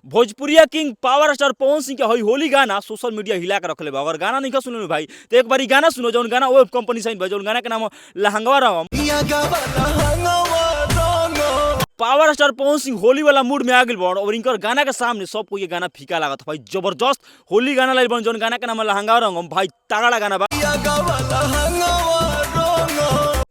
भोजपुरिया king power star Pawan Singh के हई होली गाना सोशल मीडिया हिला के रखले बा। अगर गाना नहीं सुनो भाई तो एक बार गाना सुनो, जौन गाना वेब कंपनी साइन बा, जौन गाना के नाम लहंगवा राम। पावर स्टार पवन सिंह होली वाला मूड में आ गइल बड़ और इनकर गाना के सामने सब को ये गाना फीका लागत भाई। जबरदस्त होली गाना लाइल बन, जौन गाना के नाम लहंगवा रंगम भाई, तगड़ा गाना बा।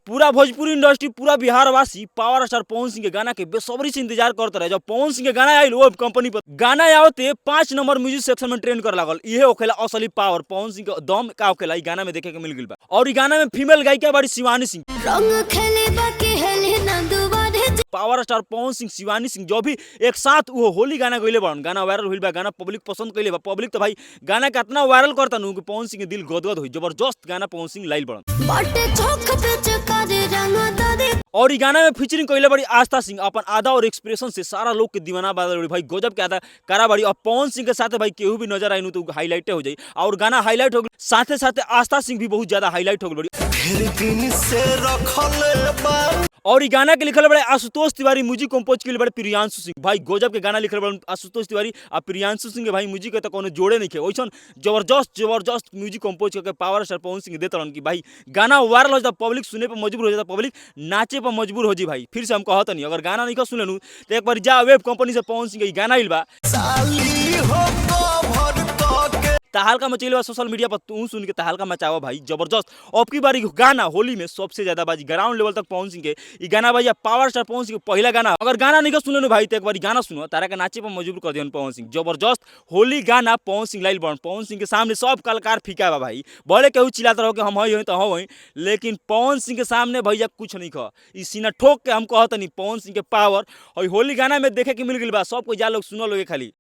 पूरा भोजपुरी इंडस्ट्री, पूरा बिहार वासी पावर स्टार पवन सिंह के गाना के बेसब्री से इंतजार करते रहे। जब पवन सिंह के गाना आइल वेब कंपनी पर, गाना आवते 5 नंबर म्यूजिक सेक्शन में ट्रेंड कर लागल। इहे होखेला असली पावर पवन सिंह के दम का होखेला, ई गाना में देखे के मिल गइल बा। और ई गाना में फीमेल गायिका बड़ी शिवानी सिंह। रंग खेले बाके हेले ना दुबारे पावर स्टार पवन सिंह, शिवानी सिंह जो भी एक साथ वो होली गाना गइले बड़न, गाना वायरल होइल बा, गाना पब्लिक पसंद कइले बा। पब्लिक तो भाई गाना के इतना वायरल करता नु कि पवन सिंह के दिल गदगद होई। जबरदस्त गाना पवन सिंह लाइल बड़न। बाटे चौक पे चकारे रंग दादे। और ई गाना में फीचरिंग कइले बड़ी आस्था सिंह। अपन आधा और एक्सप्रेशन से सारा लोग के दीवाना बना बड़ी भाई, गजब के आधा करा बड़ी। और पवन सिंह के साथ भाई केहू भी नजर आई तो हाईलाइट हो जाई। और गाना हाईलाइट हो गई, साथे साथे आस्था सिंह भी बहुत ज्यादा हाईलाइट हो गई बड़ी। और ई गाना के लिखल बड़े आशुतोष तिवारी, म्यूजिक कंपोज के बड़े प्रियांशु सिंह। भाई गजब के गाना लिखल बड़े आशुतोष तिवारी और प्रियांशु सिंह के भाई म्यूजिक के तो कोनो जोड़े नहीं खे। ओइसन जबरदस्त म्यूजिक कंपोज करके पावर स्टार पवन सिंह देत रहन कि भाई गाना वायरल हो जाता, पब्लिक सुने पे मजबूर हो जाता, पब्लिक नाचे पर मजबूर हो जी। भाई फिर से हम कहत नहीं, अगर गाना नहीं सुने नु तो एक बार जा वेब कंपनी से पवन सिंह के गाना आइल बा, तहलका मचैले बा सोशल मीडिया पर। तू सुन के तहलका मचावा भाई, जबरदस्त। अब की बारी गाना होली में सबसे ज्यादा बाजी ग्राउंड लेवल तक पवन सिंह के ई गाना बाजी। पावर स्टार पवन सिंह के पहला गाना, अगर गाना नहीं सुनो भाई तो एक बार गाना सुनो, तारा के नाचे पर मजबूर कर दियन पवन सिंह। जबरदस्त होली गाना पवन सिंह लाइल बन। पवन सिंह के सामने सब कलाकार फीका बा भाई, भले केहू चिल्लाता रहो कि हम हई तो हई, लेकिन पवन सिंह के सामने भैया कुछ नहीं ख। ई सीना ठोक के हम कहत नहीं, पवन सिंह के पावर और होली गाना में देखे के मिल गइल बा। सब कोई जा लोग सुनो लोगे खाली।